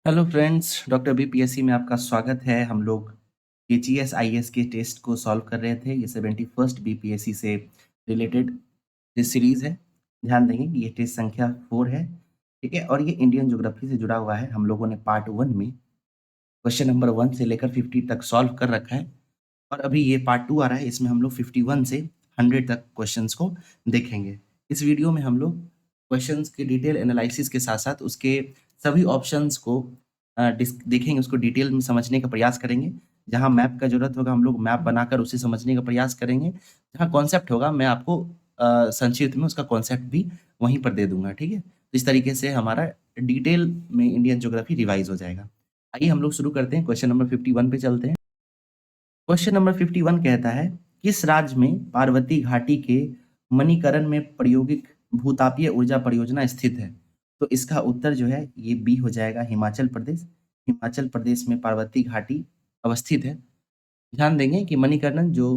Hello friends, doctor BPSC में आपका स्वागत है। हम लोग केजीएस आईएएस के टेस्ट को सॉल्व कर रहे थे। ये 71st बीपीएससी से रिलेटेड ये सीरीज़ है। ध्यान देंगे कि ये टेस्ट संख्या 4 है, ठीक है? और ये इंडियन ज्योग्राफी से जुड़ा हुआ है। हम लोगों ने पार्ट 1 में क्वेश्चन नंबर 1 से लेकर 50 तक सॉल्व कर रखा है और अभी ये पार्ट 2 आ रहा है। इसमें हम लोग 51 से 100 तक क्वेश्चंस को देखेंगे। इस वीडियो में हम लोग क्वेश्चंस के डिटेल एनालिसिस के साथ-साथ उसके सभी ऑप्शंस को देखेंगे, उसको डिटेल में समझने का प्रयास करेंगे। जहाँ मैप का ज़रूरत होगा हम लोग मैप बनाकर उसे समझने का प्रयास करेंगे। जहाँ कॉन्सेप्ट होगा मैं आपको संक्षिप्त में उसका कॉन्सेप्ट भी वहीं पर दे दूँगा, ठीक है? तो इस तरीके से हमारा डिटेल में इंडियन ज्योग्राफी रिवाइज़ हो जाएगा। आइए हम लोग शुरू करते हैं, क्वेश्चन नंबर 51 पे चलते हैं। क्वेश्चन नंबर 51 कहता है, किस राज्य में पार्वती घाटी के मणिकरण में प्रायोगिक भूतापीय ऊर्जा परियोजना स्थित है? तो इसका उत्तर जो है ये बी हो जाएगा, हिमाचल प्रदेश। हिमाचल प्रदेश में पार्वती घाटी अवस्थित है। ध्यान देंगे कि मणिकरण जो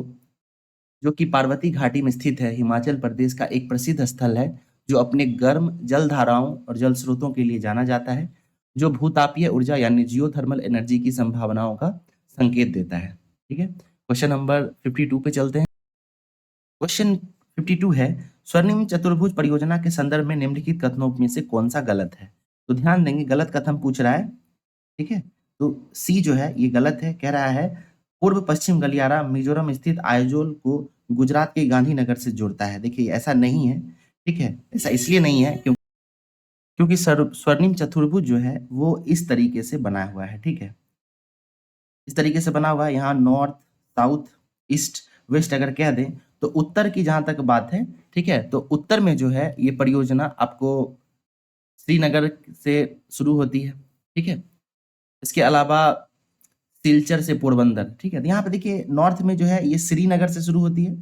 जो कि पार्वती घाटी में स्थित है, हिमाचल प्रदेश का एक प्रसिद्ध स्थल है, जो अपने गर्म जल धाराओं और जल स्रोतों के लिए जाना जाता है, जो भूतापीय ऊर्जा यानी जियोथर्मल एनर्जी की संभावनाओं का संकेत देता है। ठीक है, क्वेश्चन नंबर 52 पे चलते हैं। क्वेश्चन 52 है, स्वर्णिम चतुर्भुज परियोजना के संदर्भ में निम्नलिखित कथनों में से कौन सा गलत है? तो ध्यान देंगे, गलत कथन पूछ रहा है, ठीक है? तो सी जो है ये गलत है। कह रहा है पूर्व पश्चिम गलियारा मिजोरम स्थित आइजोल को गुजरात के गांधीनगर से जोड़ता है। देखिए ऐसा नहीं है, ठीक है? ऐसा इसलिए नहीं है क्योंकि स्वर्णिम चतुर्भुज जो है वो इस तरीके से बना हुआ है, ठीक है? इस तरीके से बना हुआ है। यहाँ नॉर्थ, साउथ, ईस्ट, वेस्ट अगर कह दें तो उत्तर की जहाँ तक बात है, ठीक है? तो उत्तर में जो है ये परियोजना आपको श्रीनगर से शुरू होती है, ठीक है? इसके अलावा सिलचर से पोरबंदर, ठीक है? तो यहाँ पे देखिए नॉर्थ में जो है ये श्रीनगर से शुरू होती है,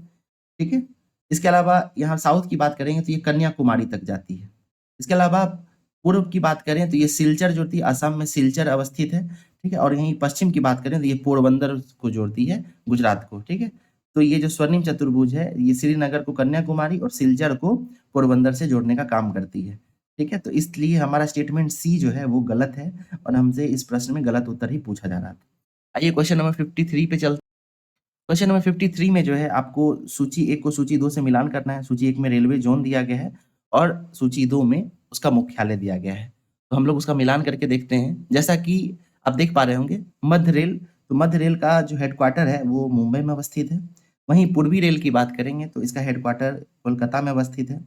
ठीक है? इसके अलावा यहाँ साउथ की बात करेंगे तो ये कन्याकुमारी तक जाती है। इसके अलावा पूर्व की बात करें तो ये सिलचर जोड़ती है, असम में सिलचर अवस्थित है, ठीक है? और यहीं पश्चिम की बात करें तो ये पोरबंदर को जोड़ती है, गुजरात को, ठीक है? तो ये जो स्वर्णिम चतुर्भुज है ये श्रीनगर को कन्याकुमारी और सिलचर को पोरबंदर से जोड़ने का काम करती है, ठीक है? तो इसलिए हमारा स्टेटमेंट सी जो है वो गलत है और हमसे इस प्रश्न में गलत उत्तर ही पूछा जा रहा था। आइए क्वेश्चन नंबर 53 पे चलते हैं। क्वेश्चन नंबर 53 में जो है आपको सूची 1 को सूची 2 से मिलान करना है। सूची 1 में रेलवे ज़ोन दिया गया है और सूची 2 में उसका मुख्यालय दिया गया है। तो हम लोग उसका मिलान करके देखते हैं। जैसा कि आप देख पा रहे होंगे मध्य रेल, तो मध्य रेल का जो हेडक्वार्टर है वो मुंबई में अवस्थित है। वहीं पूर्वी रेल की बात करेंगे तो इसका हेडक्वार्टर कोलकाता में अवस्थित है।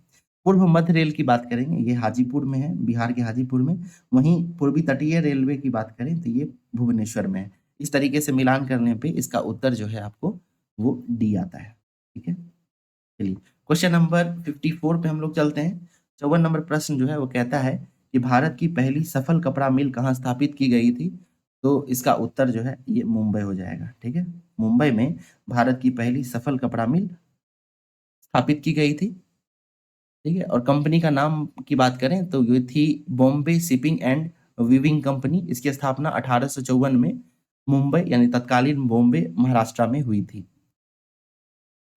पूर्व मध्य रेल की बात करेंगे ये हाजीपुर में है, बिहार के हाजीपुर में। वहीं पूर्वी तटीय रेलवे की बात करें तो ये भुवनेश्वर में है। इस तरीके से मिलान करने पे इसका उत्तर जो है आपको वो डी आता है, ठीक है? चलिए क्वेश्चन नंबर 54 पे हम लोग चलते हैं। 54 नंबर प्रश्न जो है वो कहता है कि भारत की पहली सफल कपड़ा मिल कहाँ स्थापित की गई थी? तो इसका उत्तर जो है ये मुंबई हो जाएगा, ठीक है? मुंबई में भारत की पहली सफल कपड़ा मिल स्थापित की गई थी, ठीक है? और कंपनी का नाम की बात करें तो ये थी Bombay shipping and weaving company. इसकी स्थापना 1854 में मुंबई यानी तत्कालीन बॉम्बे, महाराष्ट्र में हुई थी।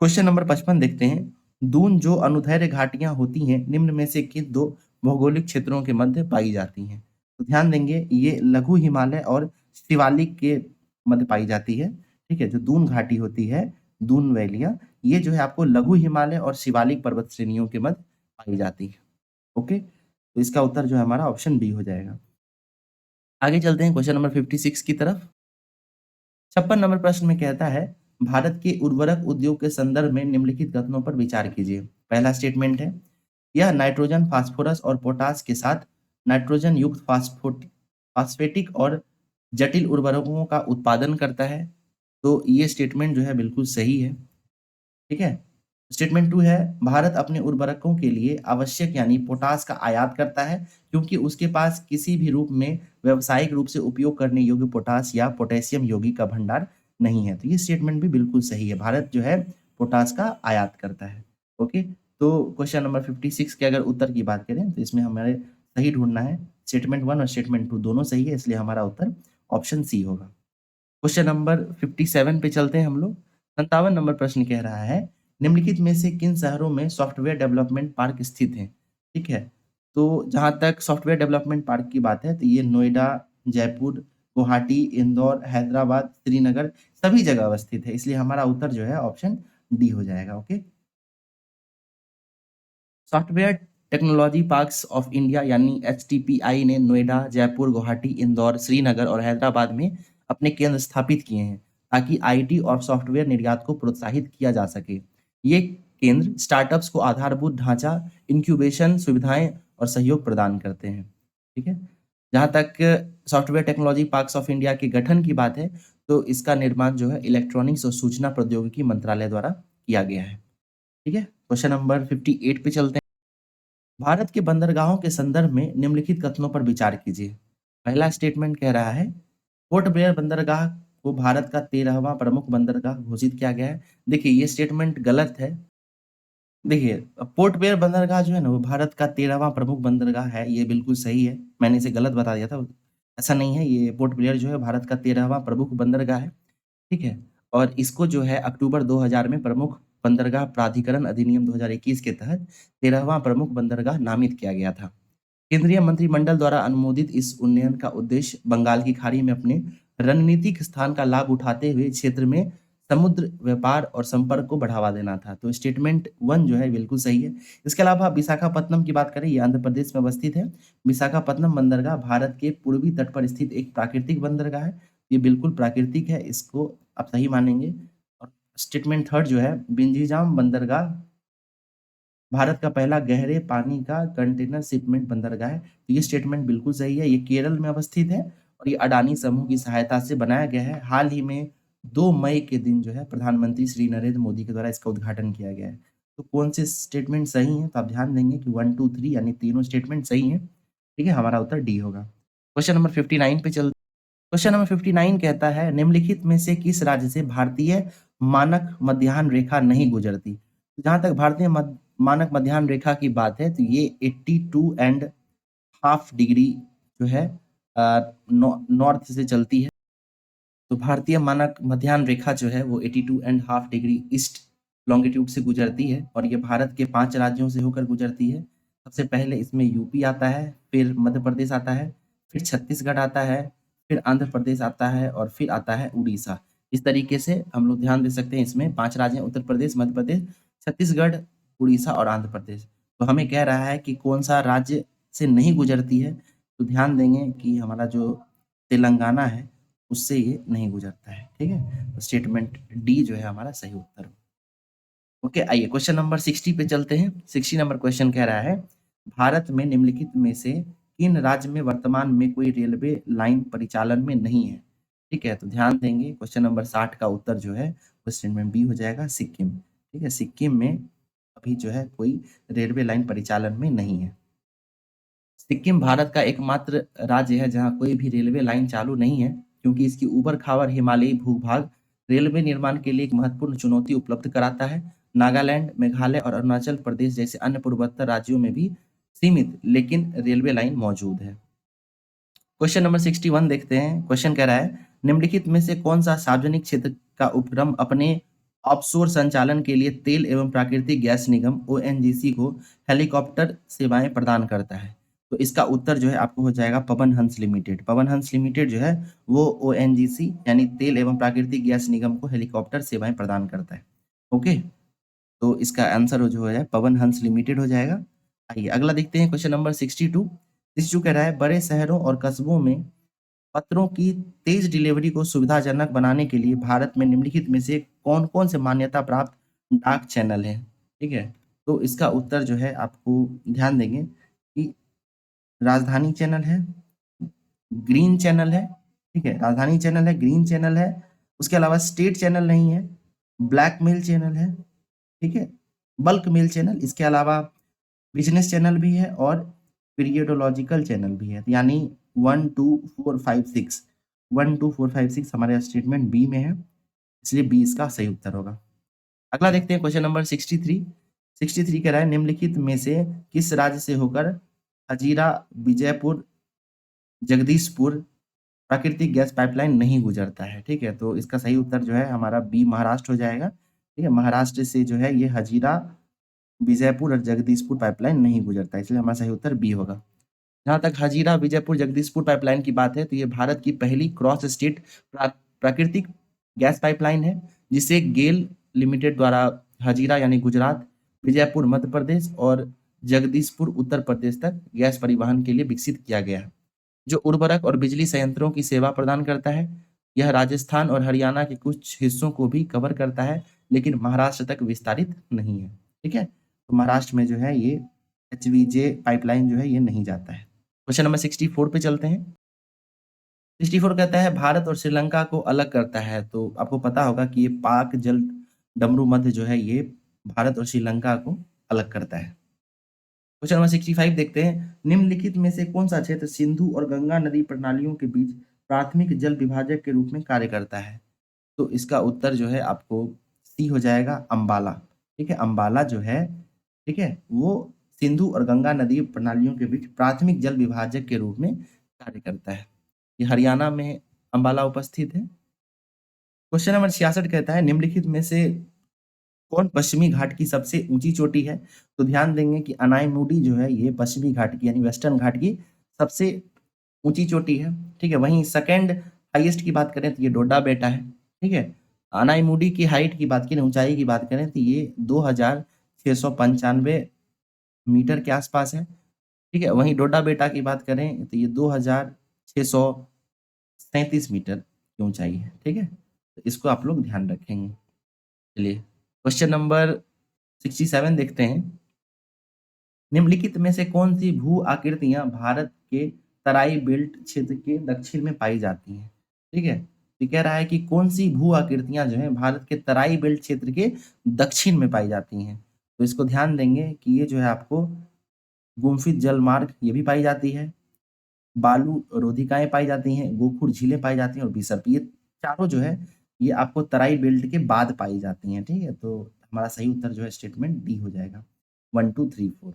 क्वेश्चन नंबर 55 देखते हैं। दून जो अनुदैर्ध्य घाटियां होती हैं निम्न में से किन दो भौगोलिक क्षेत्रों के मध्य पाई जाती हैं? तो ध्यान देंगे ये लघु हिमालय और शिवालिक के मध्य पाई जाती है, ठीक है? जो दून घाटी होती है, दून वैलियां, ये जो है आपको लघु हिमालय और शिवालिक पर्वत श्रेणियों के मध्य पाई जाती है। ओके, तो इसका उत्तर जो है हमारा ऑप्शन बी हो जाएगा। आगे चलते हैं क्वेश्चन नंबर 56 की तरफ। 56 नंबर प्रश्न में कहता है भारत के उर्वरक उद्योग के संदर्भ में निम्नलिखित कथनों पर विचार कीजिए। पहला स्टेटमेंट है, यह नाइट्रोजन, फास्फोरस और पोटास के साथ नाइट्रोजन युक्त फास्फेटिक और जटिल उर्वरकों का उत्पादन करता है। तो ये स्टेटमेंट जो है बिल्कुल सही है, ठीक है? स्टेटमेंट 2 है, भारत अपने उर्वरकों के लिए आवश्यक यानी पोटास का आयात करता है क्योंकि उसके पास किसी भी रूप में व्यावसायिक रूप से उपयोग करने योग्य पोटास या पोटेशियम यौगिक का भंडार नहीं है। तो ये स्टेटमेंट भी बिल्कुल सही है, भारत जो है पोटास का आयात करता है। ओके, तो क्वेश्चन नंबर 56 के अगर उत्तर की बात करें तो इसमें हमारे सही ढूंढना है। स्टेटमेंट 1 और स्टेटमेंट 2 दोनों सही है, इसलिए हमारा उत्तर ऑप्शन सी होगा। क्वेश्चन नंबर 57 पे चलते हैं हम लोग। 57 नंबर प्रश्न कह रहा है निम्नलिखित में से किन शहरों में सॉफ्टवेयर डेवलपमेंट पार्क स्थित हैं? ठीक है, तो जहाँ तक सॉफ्टवेयर डेवलपमेंट पार्क की बात है तो ये नोएडा, जयपुर, गुवाहाटी, इंदौर, हैदराबाद, श्रीनगर सभी जगह अवस्थित है। इसलिए हमारा उत्तर जो है ऑप्शन डी हो जाएगा। Okay. Software technology parks of India यानी एचटीपीआई ने नोएडा, जयपुर, गुवाहाटी, इंदौर, श्रीनगर और हैदराबाद में अपने केंद्र स्थापित किए हैं ताकि आईटी और सॉफ्टवेयर निर्यात को प्रोत्साहित किया जा सके। ये केंद्र स्टार्टअप्स को आधारभूत ढांचा, इंक्यूबेशन सुविधाएं और सहयोग प्रदान करते हैं। ठीक है। जहाँ तक software technology parks of India के गठन की बात है, तो इसका निर्माण जो है इलेक्ट्रॉनिक्स और सूचना प्रौद्योगिकी मंत्रालय द्वारा किया गया है। ठीक है। क्वेश्चन नंबर 58 पे चलते हैं। भारत के बंदरगाहों के संदर्भ में निम्नलिखित कथनों पर विचार कीजिए। पहला स्टेटमेंट कह रहा है, पोर्ट ब्लेयर बंदरगाह को भारत का 13वां प्रमुख बंदरगाह घोषित किया गया है। देखिए ये स्टेटमेंट गलत है। देखिए पोर्ट ब्लेयर बंदरगाह जो है ना वो भारत का 13वां प्रमुख बंदरगाह है, ये बिल्कुल सही है। मैंने इसे गलत बता दिया था, ऐसा नहीं है। ये पोर्ट ब्लेयर जो है भारत का 13वां प्रमुख बंदरगाह है। ठीक है। और इसको जो है अक्टूबर 2000 में प्रमुख बंदरगाह प्राधिकरण अधिनियम 2021 के तहत 13वां प्रमुख बंदरगाह नामित किया गया था। केंद्रीय मंत्रिमंडल द्वारा अनुमोदित इस उन्नयन का उद्देश्य बंगाल की खाड़ी में अपने रणनीतिक स्थान का लाभ उठाते हुए क्षेत्र में समुद्र व्यापार और संपर्क को बढ़ावा देना था। तो स्टेटमेंट 1 जो है बिल्कुल सही है। इसके अलावा विशाखापत्तनम की बात करें, ये आंध्र प्रदेश में अवस्थित है। विशाखापत्तनम बंदरगाह भारत के पूर्वी तट पर स्थित एक प्राकृतिक बंदरगाह है। ये बिल्कुल प्राकृतिक है, इसको आप सही मानेंगे। और स्टेटमेंट 3 जो है, बिंजीजाम बंदरगाह भारत का पहला गहरे पानी का कंटेनर शिपमेंट बंदरगाह है। तो ये स्टेटमेंट बिल्कुल सही है। ये केरल में अवस्थित है और ये अडानी समूह की सहायता से बनाया गया है। हाल ही में 2 मई के दिन जो है प्रधानमंत्री श्री नरेंद्र मोदी के द्वारा इसका उद्घाटन किया गया है। तो कौन से स्टेटमेंट सही हैं? तो आप ध्यान देंगे कि 1, 2, 3 यानी तीनों स्टेटमेंट सही हैं। ठीक है, हमारा उत्तर डी होगा। क्वेश्चन नंबर 59 पे चलते। क्वेश्चन नंबर 59 कहता है, निम्नलिखित में से किस राज्य से भारतीय मानक मध्याह्न रेखा नहीं गुजरती? जहां तक भारतीय मानक मध्याह्न रेखा की बात है, तो ये 82.5 डिग्री जो है नॉर्थ से चलती है। तो भारतीय मानक मध्याह्न रेखा जो है वो 82.5 डिग्री ईस्ट लॉन्गिट्यूड से गुजरती है और ये भारत के 5 राज्यों से होकर गुजरती है। सबसे पहले इसमें यूपी आता है, फिर मध्य प्रदेश आता है, फिर छत्तीसगढ़ आता है, फिर आंध्र प्रदेश आता है और फिर आता है उड़ीसा। इस तरीके से हम लोग ध्यान दे सकते हैं। इसमें 5 राज्य हैं, उत्तर प्रदेश, मध्य प्रदेश, छत्तीसगढ़, उड़ीसा और आंध्र प्रदेश। तो हमें कह रहा है कि कौन सा राज्य से नहीं गुजरती है, तो ध्यान देंगे कि हमारा जो तेलंगाना है उससे ये नहीं गुजरता है। ठीक है, तो स्टेटमेंट डी जो है हमारा सही उत्तर। ओके, आइए क्वेश्चन नंबर 60 पे चलते हैं। 60 नंबर क्वेश्चन कह रहा है, भारत में निम्नलिखित में से किन राज्य में वर्तमान में कोई रेलवे लाइन परिचालन में नहीं है? ठीक है, तो ध्यान देंगे क्वेश्चन नंबर 60 का उत्तर जो है वो स्टेटमेंट बी हो जाएगा, सिक्किम। ठीक है, सिक्किम में अभी जो है कोई रेलवे लाइन परिचालन में नहीं है। सिक्किम भारत का एकमात्र राज्य है जहां कोई भी रेलवे लाइन चालू नहीं है, क्योंकि इसकी ऊबड़-खाबड़ हिमालयी भूभाग रेलवे निर्माण के लिए एक महत्वपूर्ण चुनौती उपलब्ध कराता है। नागालैंड, मेघालय और अरुणाचल प्रदेश जैसे अन्य पूर्वोत्तर राज्यों में भी सीमित लेकिन रेलवे लाइन मौजूद है। क्वेश्चन नंबर 61 देखते हैं। क्वेश्चन कह रहा है, निम्नलिखित में से कौन सा सार्वजनिक क्षेत्र का उपक्रम अपने ऑफशोर संचालन के लिए तेल एवं प्राकृतिक गैस निगम ओएनजीसी को हेलीकॉप्टर सेवाएं प्रदान करता है? तो इसका उत्तर जो है आपको हो जाएगा पवन हंस लिमिटेड। पवन हंस लिमिटेड जो है वो ओएनजीसी यानी तेल एवं प्राकृतिक गैस निगम को हेलीकॉप्टर सेवाएं प्रदान करता है। ओके, तो इसका आंसर जो है पवन हंस लिमिटेड हो जाएगा। आइए अगला देखते हैं। Question number 62। 62 कह रहा है, बड़े शहरों और कस्बों में पत्रों की तेज डिलीवरी को सुविधाजनक बनाने के लिए भारत में निम्नलिखित में से कौन-कौन से मान्यता प्राप्त डाक चैनल हैं? ठीक है, तो इसका उत्तर जो है आपको ध्यान देंगे कि राजधानी चैनल है, ग्रीन चैनल है। ठीक है, राजधानी चैनल है, ग्रीन चैनल है, उसके अलावा स्टेट चैनल नहीं है, ब्लैक मेल चैनल है। ठीक है, बल्क मेल चैनल, इसके अलावा बिजनेस चैनल भी है और पीरियडोलॉजिकल चैनल भी है। यानी 1, 2, 4, 5, 6 1, 2, 4, 5, 6 हमारे स्टेटमेंट बी में है, इसलिए बी इसका सही उत्तर होगा। अगला देखते हैं क्वेश्चन नंबर 63। 63 कह रहा है, निम्नलिखित में से किस राज्य से होकर हजीरा विजयपुर जगदीशपुर प्राकृतिक गैस पाइपलाइन नहीं गुजरता है? ठीक है, तो इसका सही उत्तर जो है हमारा बी महाराष्ट्र हो जाएगा। ठीक है, महाराष्ट्र से जो है ये हजीरा विजयपुर और जगदीशपुर पाइपलाइन नहीं गुजरता, इसलिए हमारा सही उत्तर बी होगा। जहाँ तक हजीरा विजयपुर जगदीशपुर पाइपलाइन की बात है तो ये भारत की पहली क्रॉस स्टेट प्राकृतिक गैस पाइपलाइन है, जिसे गेल लिमिटेड द्वारा हजीरा यानी गुजरात, विजयपुर मध्य प्रदेश और जगदीशपुर उत्तर प्रदेश तक गैस परिवहन के लिए विकसित किया गया है, जो उर्वरक और बिजली संयंत्रों की सेवा प्रदान करता है। यह राजस्थान और हरियाणा के कुछ हिस्सों को भी कवर करता है, लेकिन महाराष्ट्र तक विस्तारित नहीं है। ठीक है, तो महाराष्ट्र में जो है ये एचवीजे पाइपलाइन जो है ये नहीं जाता है। क्वेश्चन नंबर 64 पे चलते हैं। 64 कहता है भारत और श्रीलंका को अलग करता है। तो आपको पता होगा कि ये पाक जल डमरू मध्य जो है ये भारत और श्रीलंका को अलग करता है। क्वेश्चन नंबर 65 देखते हैं। निम्नलिखित में से कौन सा क्षेत्र सिंधु और गंगा नदी प्रणालियों के बीच प्राथमिक जल विभाजक के रूप में कार्य करता है? तो इसका उत्तर जो है आपको सी हो जाएगा, अंबाला। ठीक है, अंबाला जो है, ठीक है, वो सिंधु और गंगा नदी प्रणालियों के बीच प्राथमिक जल विभाजक के रूप में कार्य करता है। ये हरियाणा में अंबाला उपस्थित है। क्वेश्चन नंबर 66 कहता है निम्नलिखित में से कौन पश्चिमी घाट की सबसे ऊंची चोटी है? तो ध्यान देंगे कि अनाईमुडी जो है ये पश्चिमी घाट की यानी वेस्टर्न घाट की सबसे ऊंची चोटी है। ठीक है, वहीं सेकंड हाईएस्ट की बात करें तो ये डोडा बेटा है। ठीक है, अनाईमुडी की हाइट की बात करें, ऊंचाई की बात करें तो ये 2695 मीटर के आसपास है। ठीक है, वहीं डोडा बेटा की बात करें तो ये 2637 मीटर की ऊंचाई है। ठीक है, तो इसको आप लोग ध्यान रखेंगे। चलिए क्वेश्चन नंबर 67 देखते हैं। निम्नलिखित में से कौन सी भू आकृतियां भारत के तराई बेल्ट क्षेत्र के दक्षिण में पाई जाती हैं? ठीक है, तो कह रहा है कि कौन सी भू आकृतियां जो है भारत के तराई बेल्ट क्षेत्र के दक्षिण में पाई जाती हैं। तो इसको ध्यान देंगे कि ये जो है आपको गुम्फित जलमार्ग ये भी पाई जाती है, बालू रोधिकाएं पाई जाती हैं, गोखुर झीलें पाई जाती हैं और बिसर्प, ये चारों जो है ये आपको तराई बेल्ट के बाद पाई जाती हैं। ठीक है, तो हमारा सही उत्तर जो है स्टेटमेंट डी हो जाएगा। 1 2 3 4।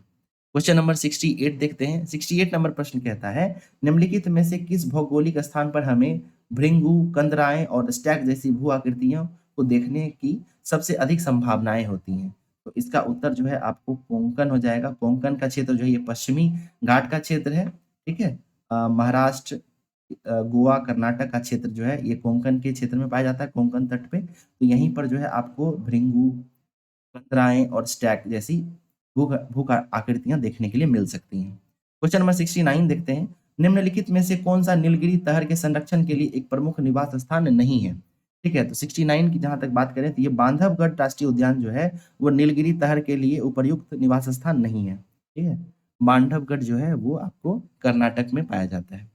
क्वेश्चन नंबर 68 देखते हैं। 68 नंबर प्रश्न कहता है निम्नलिखित में से किस भौगोलिक स्थान पर हमें भृंगु, कंदराएं और स्टैक जैसी भू आकृतियों को देखने की सबसे अधिक संभावनाएं होती हैं? तो इसका उत्तर जो है आपको कोंकण हो जाएगा। कोंकण का क्षेत्र जो है ये पश्चिमी घाट का क्षेत्र है। ठीक है, महाराष्ट्र, गोवा, कर्नाटक का क्षेत्र जो है ये कोंकण के क्षेत्र में पाया जाता है, कोंकण तट पे। तो यहीं पर जो है आपको भृंगु, कंदराएं और स्टैक जैसी भू भू आकृतियां देखने के लिए मिल सकती हैं। क्वेश्चन नंबर 69 देखते हैं। निम्नलिखित में से कौन सा नीलगिरी तहर के संरक्षण के लिए एक प्रमुख निवास स्थान नहीं है? ठीक है, तो 69 की जहां तक बात करें तो ये बांधवगढ़ राष्ट्रीय उद्यान जो है वो नीलगिरी तहर के लिए उपयुक्त निवास स्थान नहीं है। ठीक है, बांधवगढ़ जो है वो आपको कर्नाटक में पाया जाता है।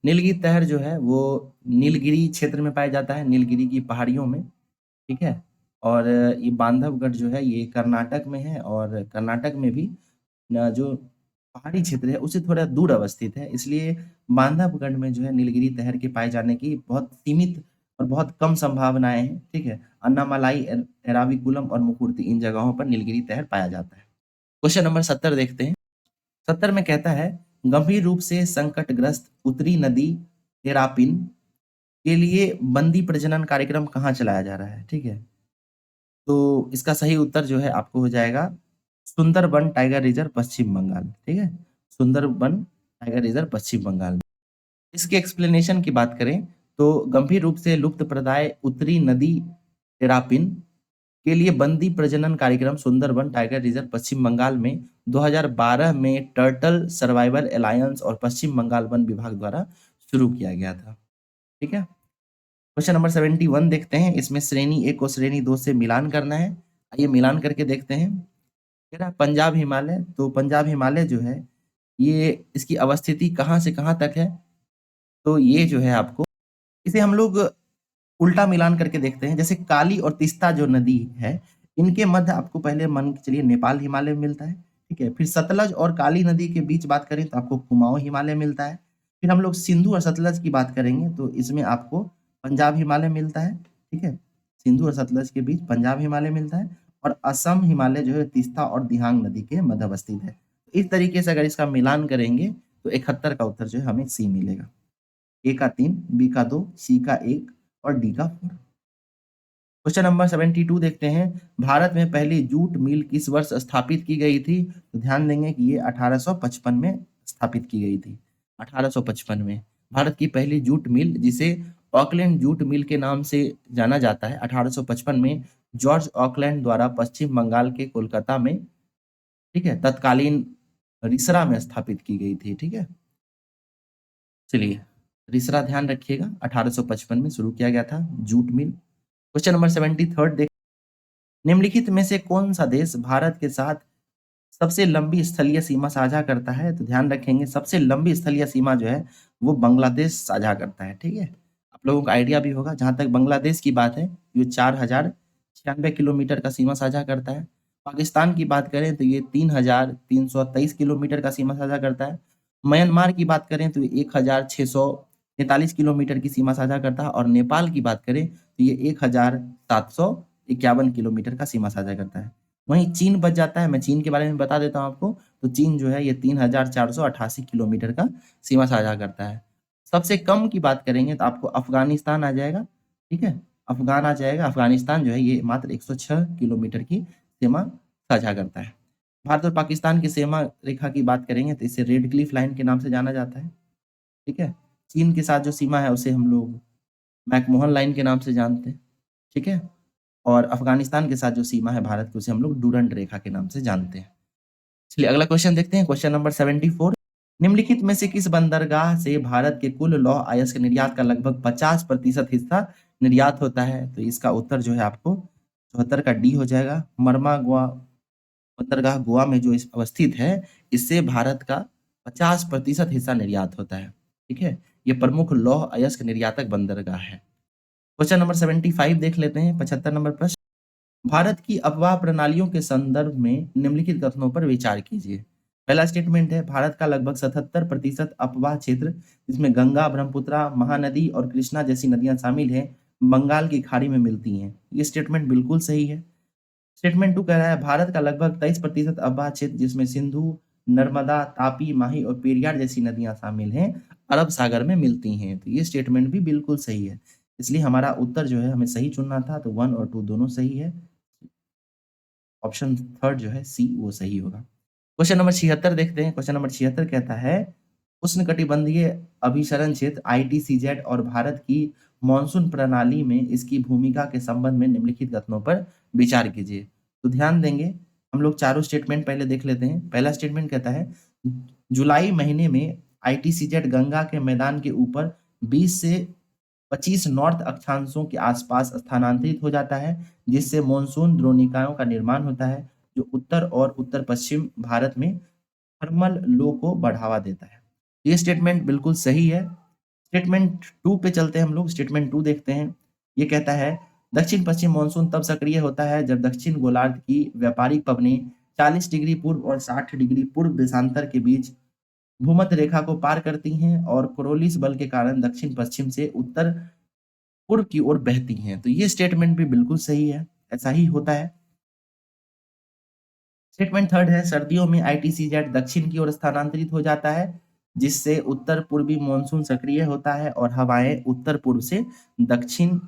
नीलगिरी तहर जो है वो नीलगिरी क्षेत्र में पाया जाता है, नीलगिरी की पहाड़ियों में। ठीक है, और ये बांधवगढ़ जो है ये कर्नाटक में है और कर्नाटक में भी जो पहाड़ी क्षेत्र है उससे थोड़ा दूर अवस्थित है, इसलिए बांधवगढ़ में जो है नीलगिरी तहर के पाए जाने की बहुत सीमित और बहुत कम संभावनाएं हैं। ठीक है, अन्नामलाई, एराविकुलम और मुकुर्ती इन जगहों पर नीलगिरी तहर पाया जाता है। क्वेश्चन नंबर 70 देखते हैं। 70 में कहता है गंभीर रूप से संकटग्रस्त उत्तरी नदी तेरापिन के लिए बंदी प्रजनन कार्यक्रम कहाँ चलाया जा रहा है? ठीक है, तो इसका सही उत्तर जो है आपको हो जाएगा सुंदरबन टाइगर रिजर्व पश्चिम बंगाल। ठीक है, सुंदरबन टाइगर रिजर्व पश्चिम बंगाल। इसके एक्सप्लेनेशन की बात करें तो गंभीर रूप से लुप्त प्रदाय उत्तरी नदी टेरापिन के लिए बंदी प्रजनन कार्यक्रम सुंदरबन टाइगर रिजर्व पश्चिम बंगाल में 2012 में टर्टल सर्वाइवल अलायंस और पश्चिम बंगाल वन विभाग द्वारा शुरू किया गया था। ठीक है, क्वेश्चन नंबर 71 देखते हैं। इसमें श्रेणी 1 को श्रेणी 2 से मिलान करना है। आइए मिलान करके देखते हैं। कह रहा है पंजाब हिमालय, तो पंजाब हिमालय जो है ये इसकी अवस्थिति कहाँ से कहाँ तक है? तो ये जो है आपको, इसे हम लोग उल्टा मिलान करके देखते हैं। जैसे काली और तीस्ता जो नदी है इनके मध्य आपको पहले मान के चलिए नेपाल हिमालय मिलता है। ठीक है, फिर सतलज और काली नदी के बीच बात करें तो आपको कुमाऊं हिमालय मिलता है। फिर हम लोग सिंधु और सतलज की बात करेंगे तो इसमें आपको पंजाब हिमालय मिलता है। ठीक है, सिंधु और सतलज के बीच पंजाब हिमालय मिलता है और असम हिमालय जो है तीस्ता और दिहांग नदी के मध्य अवस्थित है। इस तरीके से अगर इसका मिलान करेंगे तो 71 का उत्तर जो है हमें सी मिलेगा। ए का 3, बी का 2, सी का 1 और डी का 4। क्वेश्चन नंबर 72 देखते हैं। भारत में पहली जूट मिल किस वर्ष स्थापित की गई थी? तो ध्यान देंगे कि ये 1855 में स्थापित की गई थी 1855 में। भारत की पहली जूट मिल, जिसे ऑकलैंड जूट मिल के नाम से जाना जाता है, 1855 में जॉर्ज ऑकलैंड द्वारा पश्चिम बंगाल के कोलकाता में, ठीक है, तत्कालीन रिसरा में स्थापित की गई थी। ठीक है, चलिए, रिसरा ध्यान रखिएगा, 1855 में शुरू किया गया था जूट मिल। क्वेश्चन नंबर 73 देख, निम्नलिखित में से कौन सा देश भारत के साथ सबसे लंबी स्थलीय सीमा साझा करता है? तो ध्यान रखेंगे, सबसे लंबी स्थलीय सीमा जो है वो बांग्लादेश साझा करता है। ठीक है, आप लोगों को आइडिया भी होगा, जहां तक बांग्लादेश की बात है, ये 4096 किलोमीटर का सीमा साझा करता है। पाकिस्तान की बात करें तो ये 3323 किलोमीटर का सीमा साझा करता है। म्यांमार की बात करें तो 1643 किलोमीटर की सीमा साझा करता है। और नेपाल की बात करें तो ये 1751 किलोमीटर का सीमा साझा करता है। वहीं चीन बच जाता है, मैं चीन के बारे में बता देता हूँ आपको। तो चीन जो है ये 3488 किलोमीटर का सीमा साझा करता है। सबसे कम की बात करेंगे तो आपको अफगानिस्तान आ जाएगा। ठीक है, अफगान आ जाएगा। अफगानिस्तान जो है ये मात्र 106 किलोमीटर की सीमा साझा करता है। भारत और पाकिस्तान की सीमा रेखा की बात करेंगे तो इसे रेड क्लिफ लाइन के नाम से जाना जाता है। ठीक है, चीन के साथ जो सीमा है उसे हम लोग मैकमोहन लाइन के नाम से जानते हैं। ठीक है, और अफगानिस्तान के साथ जो सीमा है भारत की, उसे हम लोग डूरंड रेखा के नाम से जानते हैं। चलिए अगला क्वेश्चन देखते हैं, क्वेश्चन नंबर 74। निम्नलिखित में से किस बंदरगाह से भारत के कुल लौह अयस्क निर्यात का लगभग 50% हिस्सा निर्यात होता है? तो इसका उत्तर जो है आपको 74 का डी हो जाएगा। मरमा गोवा बंदरगाह गोवा में जो अवस्थित है, इससे भारत का 50% हिस्सा निर्यात होता है। ठीक है, ये प्रमुख लौह अयस्क निर्यातक बंदरगाह है। क्वेश्चन नंबर 75 देख लेते हैं, 75 नंबर प्रश्न। भारत की अफवाह प्रणालियों के संदर्भ में निम्नलिखित कथनों पर विचार कीजिए। पहला स्टेटमेंट है, भारत का लगभग 77% अफवाह क्षेत्र, जिसमें गंगा, ब्रह्मपुत्रा, महानदी और कृष्णा जैसी नदियां शामिल हैं, बंगाल की खाड़ी में मिलती हैं। ये स्टेटमेंट बिल्कुल सही है। स्टेटमेंट 2 कह रहा है, भारत का लगभग 23% अफवाह क्षेत्र, जिसमें सिंधु, नर्मदा, तापी, माही और पेरियार जैसी नदियां शामिल हैं, अरब सागर में मिलती हैं। तो ये स्टेटमेंट भी बिल्कुल सही है। इसलिए हमारा उत्तर जो है हमें सही चुनना था, तो 1 और 2 दोनों सही है। ऑप्शन थर्ड जो है सी, वो सही होगा। क्वेश्चन नंबर 76 देखते हैं। क्वेश्चन नंबर 76 कहता है, उष्णकटिबंधीय अभिसरण क्षेत्र आईटीसीजेड और भारत की मॉनसून प्रणाली में इसकी भूमिका के संबंध में निम्नलिखित कथनों पर विचार कीजिए। तो ध्यान देंगे, हम लोग चारों स्टेटमेंट पहले देख लेते हैं। पहला स्टेटमेंट कहता है, जुलाई महीने में आईटीसीजेड गंगा के मैदान के ऊपर 20 से 25 नॉर्थ अक्षांशों के आसपास स्थानांतरित हो जाता है, जिससे मानसून द्रोणिकाओं का निर्माण होता है, जो उत्तर और उत्तर पश्चिम भारत में थर्मल लो को बढ़ावा देता है। ये स्टेटमेंट बिल्कुल सही है। स्टेटमेंट 2 पे चलते हैं हम लोग, स्टेटमेंट 2 देखते हैं। ये कहता है, दक्षिण पश्चिम मानसून तब सक्रिय होता है जब दक्षिण गोलार्ध की व्यापारिक पवनें 40 डिग्री पूर्व और 60 डिग्री पूर्व देशांतर के बीच भूमध्य रेखा को पार करती हैं और कोरोलिस बल के कारण दक्षिण पश्चिम से उत्तर पूर्व की ओर बहती हैं। तो ये स्टेटमेंट भी बिल्कुल सही है, ऐसा ही होता है। स्टेटमेंट थर्ड है, सर्दियों में आईटीसीजेड दक्षिण की ओर स्थानांतरित हो जाता है, जिससे उत्तर पूर्वी मानसून सक्रिय होता है और हवाएं उत्तर पूर्व से दक्षिण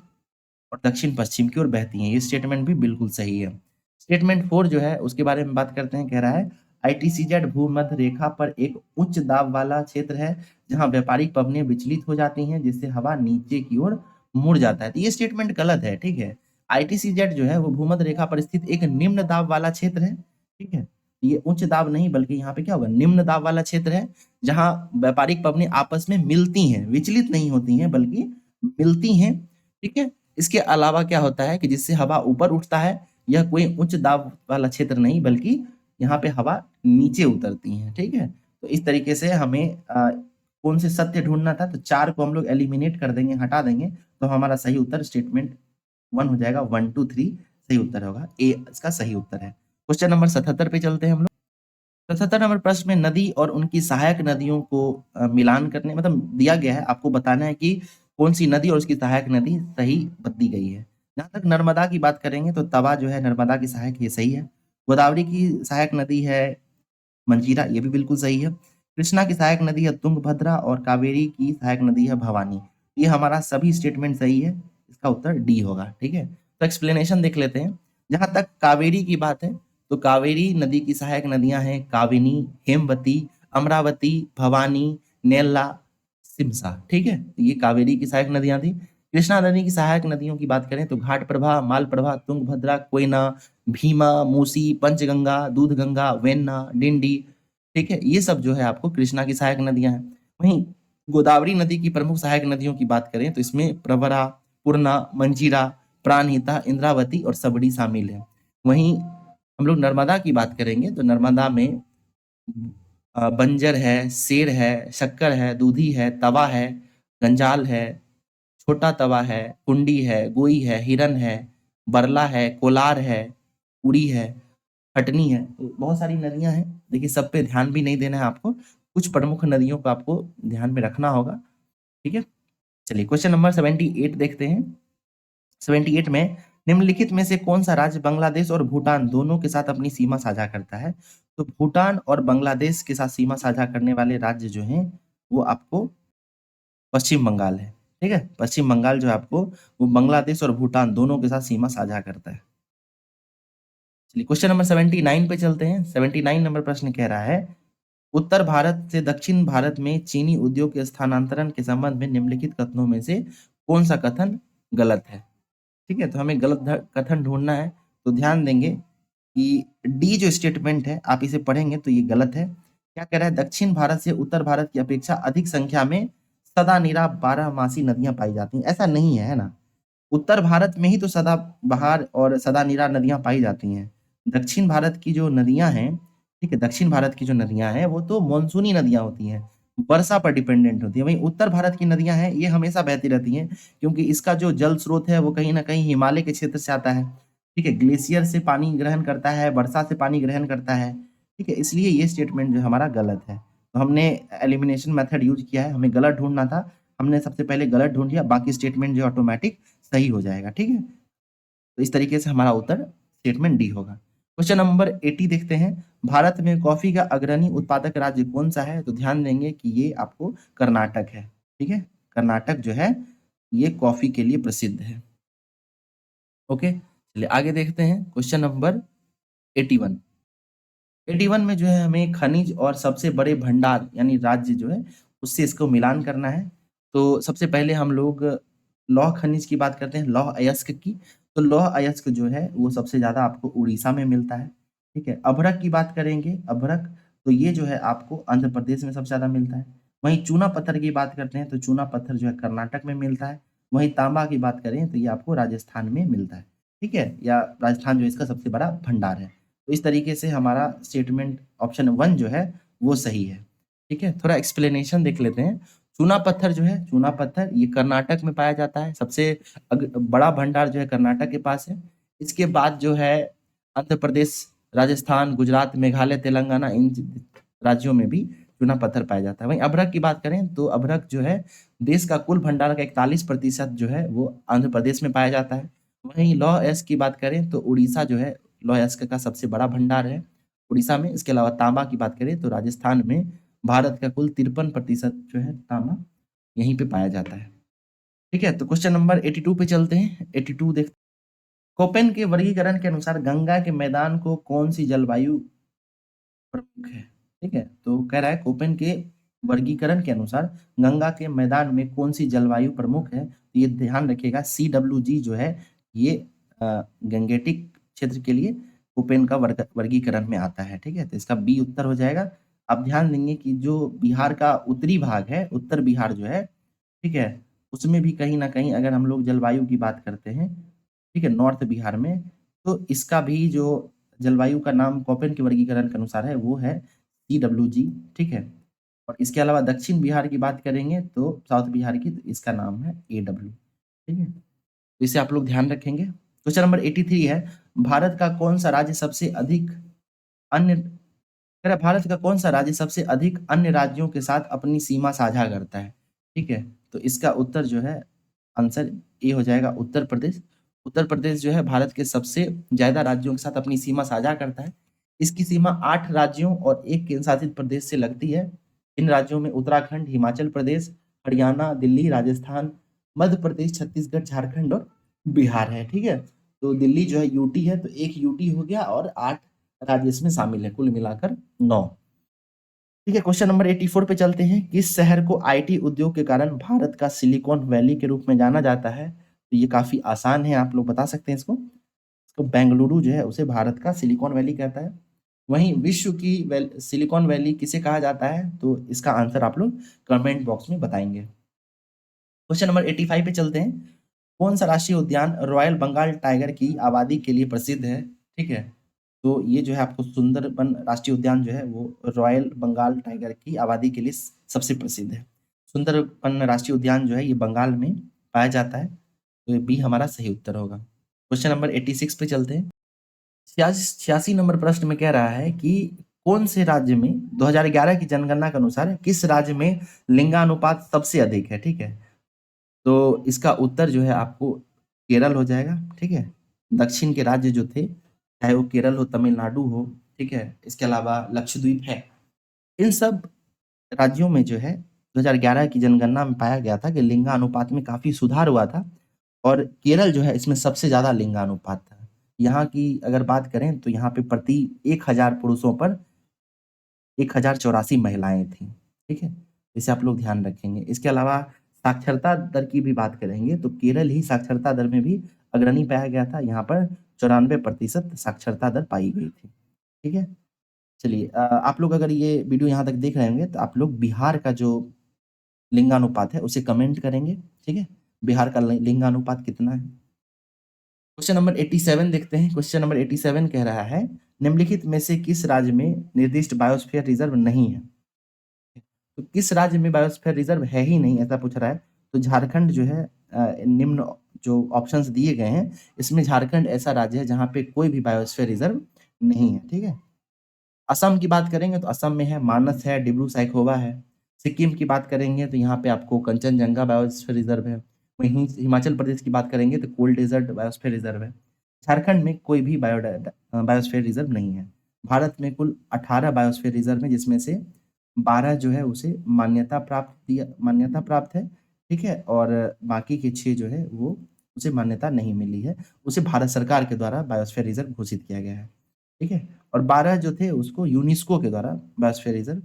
और दक्षिण पश्चिम की ओर बहती हैं। ये स्टेटमेंट भी बिल्कुल सही है। स्टेटमेंट 4 जो है उसके बारे में बात करते हैं। कह रहा है, आईटीसीजेड भूमध्य रेखा पर एक उच्च दाब वाला क्षेत्र है, जहां व्यापारिक पवनें विचलित हो जाती हैं, जिससे हवा नीचे की ओर मुड़ जाता है। तो ये स्टेटमेंट गलत है। ठीक है, आईटीसीजेड जो है वो भूमध्य रेखा पर स्थित एक निम्न दाब वाला क्षेत्र है। ठीक है, ये उच्च दाब नहीं, बल्कि यहाँ पे क्या होगा, निम्न दाब वाला क्षेत्र है, जहां व्यापारिक पवनें आपस में मिलती हैं, विचलित नहीं होती हैं बल्कि मिलती हैं। ठीक है, इसके अलावा क्या होता है कि जिससे हवा ऊपर उठता है, यह कोई उच्च दाब वाला क्षेत्र नहीं, बल्कि यहाँ पे हवा नीचे उतरती है। ठीक है, तो इस तरीके से हमें कौन से सत्य ढूंढना था, तो 4 को हम लोग एलिमिनेट कर देंगे, हटा देंगे, तो हमारा सही उत्तर स्टेटमेंट 1 हो जाएगा। 1 2 3 सही उत्तर होगा, ए इसका सही उत्तर है। क्वेश्चन नंबर 77 पे चलते हैं हम लोग। 77 नंबर प्रश्न में नदी और उनकी सहायक नदियों को मिलान करने, मतलब दिया गया है, आपको बताना है कि कौन सी नदी और उसकी सहायक नदी सही दी गई है। जहां तक नर्मदा की बात करेंगे तो तवा जो है नर्मदा की सहायक, ये सही है। गोदावरी की सहायक नदी है मंजीरा, ये भी बिल्कुल सही है। कृष्णा की सहायक नदी है तुंगभद्रा और कावेरी की सहायक नदी है भवानी। ये हमारा सभी स्टेटमेंट सही है, इसका उत्तर डी होगा। ठीक है, तो एक्सप्लेनेशन देख लेते हैं। जहां तक कावेरी की बात है, तो कावेरी नदी की सहायक नदियां हैं काविनी, हेमवती, अमरावती, भवानी, नेल्ला, सिमसा। ठीक है, तो ये कावेरी की सहायक नदियां थी। कृष्णा नदी की सहायक नदियों की बात करें तो घाट प्रभा, मालप्रभा, तुंगभद्रा, कोयना, भीमा, मूसी, पंचगंगा, दूधगंगा, वेन्ना, डिंडी। ठीक है, ये सब जो है आपको कृष्णा की सहायक नदियां हैं। वहीं गोदावरी नदी की प्रमुख सहायक नदियों की बात करें तो इसमें प्रवरा, पूर्णा, मंजीरा, प्राणहिता, इंद्रावती और सबड़ी शामिल है। वहीं हम लोग नर्मदा की बात करेंगे तो नर्मदा में बंजर है, शेर है, शक्कर है, दूधी है, तवा है, गंजाल है, छोटा तवा है, कुंडी है, गोई है, हिरन है, बरला है, कोलार है, उड़ी है, हटनी है। तो बहुत सारी नदियां हैं। देखिए सब पे ध्यान भी नहीं देना है आपको, कुछ प्रमुख नदियों को आपको ध्यान में रखना होगा। ठीक है, चलिए क्वेश्चन नंबर 78 देखते हैं। 78 में निम्नलिखित में से कौन सा राज्य बांग्लादेश और भूटान दोनों के साथ अपनी सीमा साझा करता है? तो भूटान और बांग्लादेश के साथ सीमा साझा करने वाले राज्य जो हैं वो आपको पश्चिम बंगाल है। ठीक है, पश्चिम बंगाल जो है आपको वो बांग्लादेश और भूटान दोनों के साथ सीमा साझा करता है। चलिए क्वेश्चन नंबर 79 पे चलते हैं। 79 नंबर प्रश्न कह रहा है उत्तर भारत से दक्षिण भारत में चीनी उद्योग के स्थानांतरण के संबंध में निम्नलिखित कथनों में से कौन सा कथन गलत है? ठीक है, तो हमें गलत कथन ढूंढना है। तो ध्यान देंगे कि डी जो स्टेटमेंट है आप इसे पढ़ेंगे तो ये गलत है। क्या कह रहा है? दक्षिण भारत से उत्तर भारत की अपेक्षा अधिक संख्या में सदा निरा बारहमासी नदियां पाई जाती हैं। ऐसा नहीं है ना, उत्तर भारत में ही तो सदाबहार और सदानिरा नदियां पाई जाती हैं। दक्षिण भारत की जो नदियां हैं, ठीक है, दक्षिण भारत की जो नदियां हैं वो तो मानसूनी नदियां होती हैं, वर्षा पर डिपेंडेंट होती है। वहीं उत्तर भारत की नदियां हैं ये हमेशा बहती रहती हैं, क्योंकि इसका जो जल स्रोत है वो कहीं ना कहीं हिमालय के क्षेत्र से आता है। ठीक है, ग्लेशियर से पानी ग्रहण करता है, वर्षा से पानी ग्रहण करता है। ठीक है, इसलिए ये स्टेटमेंट जो हमारा गलत है। तो हमने एलिमिनेशन मेथड यूज किया है, हमें गलत ढूंढना था, हमने सबसे पहले गलत ढूंढ लिया, बाकी स्टेटमेंट जो ऑटोमेटिक सही हो जाएगा। ठीक है, तो इस तरीके से हमारा उत्तर स्टेटमेंट डी होगा। क्वेश्चन नंबर 80 देखते हैं। भारत में कॉफी का अग्रणी उत्पादक राज्य कौन सा है? तो ध्यान देंगे कि ये आपको कर्नाटक है। ठीक है, कर्नाटक जो है ये कॉफी के लिए प्रसिद्ध है। ओके, चलिए आगे देखते हैं। Question number 81। 81 में जो है हमें खनिज और सबसे बड़े भंडार यानी राज्य जो है उससे इसको मिलान करना है। तो सबसे पहले हम लोग लौह खनिज की बात करते हैं, लौह अयस्क की। तो लौह अयस्क जो है वो सबसे ज्यादा आपको उड़ीसा में मिलता है। ठीक है, अभ्रक की बात करेंगे, अभ्रक तो ये जो है आपको आंध्र प्रदेश में सबसे ज्यादा मिलता है। वहीं चूना पत्थर की बात करते हैं तो चूना पत्थर जो है कर्नाटक में मिलता है। वहीं तांबा की बात करें तो ये आपको राजस्थान में मिलता है। ठीक है, या राजस्थान जो है इसका सबसे बड़ा भंडार है। तो इस तरीके से हमारा स्टेटमेंट ऑप्शन 1 जो है वो सही है। ठीक है, थोड़ा एक्सप्लेनेशन देख लेते हैं। चूना पत्थर जो है, चूना पत्थर ये कर्नाटक में पाया जाता है, सबसे बड़ा भंडार जो है कर्नाटक के पास है। इसके बाद जो है आंध्र प्रदेश, राजस्थान, गुजरात, मेघालय, तेलंगाना इन राज्यों में भी चूना पत्थर पाया जाता है। वहीं अभ्रक की बात करें तो अभ्रक जो है देश का कुल भंडार का 41% जो है वो आंध्र प्रदेश में पाया जाता है। वहीं लौह अयस्क की बात करें तो उड़ीसा जो है लौह अयस्क का सबसे बड़ा भंडार है उड़ीसा में। इसके अलावा तांबा की बात करें तो राजस्थान में भारत का कुल 53% जो है तांबा यहीं पे पाया जाता है। ठीक है, तो क्वेश्चन नंबर 82 पे चलते हैं। 82 देखते हैं। कोपेन के वर्गीकरण के अनुसार गंगा के मैदान को कौन सी जलवायु प्रमुख है? ठीक है, तो कह रहा है कोपेन के वर्गीकरण के अनुसार गंगा के मैदान में कौन सी जलवायु प्रमुख है? तो ये ध्यान रखिएगा CWG जो है ये गंगेटिक क्षेत्र के लिए कोपेन का वर्गीकरण में आता है। ठीक है, तो इसका बी उत्तर हो जाएगा। आप ध्यान देंगे कि जो बिहार का उत्तरी भाग है, उत्तर बिहार जो है, ठीक है, उसमें भी कहीं ना कहीं अगर हम लोग जलवायु की बात करते हैं, ठीक है, नॉर्थ बिहार में, तो इसका भी जो जलवायु का नाम कोपेन के वर्गीकरण के अनुसार है वो है CWG। ठीक है, और इसके अलावा दक्षिण बिहार की बात करेंगे तो साउथ बिहार की, तो इसका नाम है AW। ठीक है, तो इसे आप लोग ध्यान रखेंगे। क्वेश्चन नंबर 83 है भारत का कौन सा राज्य सबसे अधिक अन्य कह रहा है, भारत का कौन सा राज्य सबसे अधिक अन्य राज्यों के साथ अपनी सीमा साझा करता है? ठीक है, तो इसका उत्तर जो है आंसर ए हो जाएगा, उत्तर प्रदेश। उत्तर प्रदेश जो है भारत के सबसे ज्यादा राज्यों के साथ अपनी सीमा साझा करता है। इसकी सीमा 8 राज्यों और एक केंद्र शासित प्रदेश से लगती है। इन राज्यों में उत्तराखंड, हिमाचल प्रदेश, हरियाणा, दिल्ली, राजस्थान, मध्य प्रदेश, छत्तीसगढ़, झारखंड और बिहार है। ठीक है, तो दिल्ली जो है यूटी है, तो एक यूटी हो गया और 8 राज्य इसमें शामिल है, कुल मिलाकर 9। ठीक है, क्वेश्चन नंबर 84 पे चलते हैं। किस शहर को आईटी उद्योग के कारण भारत का सिलिकॉन वैली के रूप में जाना जाता है? तो ये काफ़ी आसान है, आप लोग बता सकते हैं इसको। इसको बेंगलुरु जो है उसे भारत का सिलिकॉन वैली कहता है। वहीं विश्व की सिलिकॉन वैली किसे कहा जाता है? तो इसका आंसर आप लोग कमेंट बॉक्स में बताएंगे। क्वेश्चन नंबर 85 पे चलते हैं। कौन सा राष्ट्रीय उद्यान रॉयल बंगाल टाइगर की आबादी के लिए प्रसिद्ध है? ठीक है, तो ये जो है आपको सुंदरबन राष्ट्रीय उद्यान जो है वो रॉयल बंगाल टाइगर की आबादी के लिए सबसे प्रसिद्ध है। सुंदरबन राष्ट्रीय उद्यान जो है ये बंगाल में पाया जाता है, तो ये बी हमारा सही उत्तर होगा। क्वेश्चन नंबर 86 पे चलते हैं। 86 नंबर प्रश्न में कह रहा है कि कौन से राज्य में 2011 की जनगणना के अनुसार किस राज्य में लिंगानुपात सबसे अधिक है? ठीक है, तो इसका उत्तर जो है आपको केरल हो जाएगा। ठीक है, दक्षिण के राज्य जो थे, चाहे वो केरल हो, तमिलनाडु हो, ठीक है, इसके अलावा लक्षद्वीप है, इन सब राज्यों में जो है 2011 की जनगणना में पाया गया था कि लिंगानुपात में काफी सुधार हुआ था और केरल जो है इसमें सबसे ज्यादा लिंगानुपात था। यहाँ की अगर बात करें तो यहाँ पे प्रति 1000 पुरुषों पर 1084 महिलाएं थी। ठीक है, इसे आप लोग ध्यान रखेंगे। इसके अलावा साक्षरता दर की भी बात करेंगे तो केरल ही साक्षरता दर में भी अग्रणी पाया गया था। यहाँ पर 94% साक्षरता दर पाई गई थी। ठीक है, चलिए आप लोग अगर ये वीडियो यहाँ तक देख रहे होंगे तो आप लोग बिहार का जो लिंगानुपात है उसे कमेंट करेंगे। ठीक है, बिहार का लिंगानुपात कितना है? क्वेश्चन नंबर 87 देखते हैं। क्वेश्चन नंबर 87 कह रहा है निम्नलिखित में से किस राज्य में निर्दिष्ट बायोस्फीयर रिजर्व नहीं है? तो किस राज्य में बायोस्फीयर रिजर्व है ही नहीं, ऐसा पूछ रहा है। तो झारखंड जो है निम्न जो ऑप्शंस दिए गए हैं इसमें झारखंड ऐसा राज्य है जहाँ पे कोई भी बायोस्फीयर रिजर्व नहीं है। ठीक है, असम की बात करेंगे तो असम में है, मानस है, डिब्रू साइखोवा है। सिक्किम की बात करेंगे तो यहाँ पे आपको कंचनजंगा बायोस्फीयर रिजर्व है। वहीं हिमाचल प्रदेश की बात करेंगे तो कोल्ड डेजर्ट बायोस्फीयर रिजर्व है। झारखंड में कोई भी बायोस्फीयर रिजर्व नहीं है। भारत में कुल 18 बायोस्फीयर रिजर्व है जिसमें से 12 जो है उसे मान्यता प्राप्त है। ठीक है, और बाकी के 6 जो है वो उसे मान्यता नहीं मिली है। उसे भारत सरकार के द्वारा बायोस्फीयर रिजर्व घोषित किया गया है। ठीक है, और 12 जो थे उसको यूनेस्को के द्वारा बायोस्फीयर रिजर्व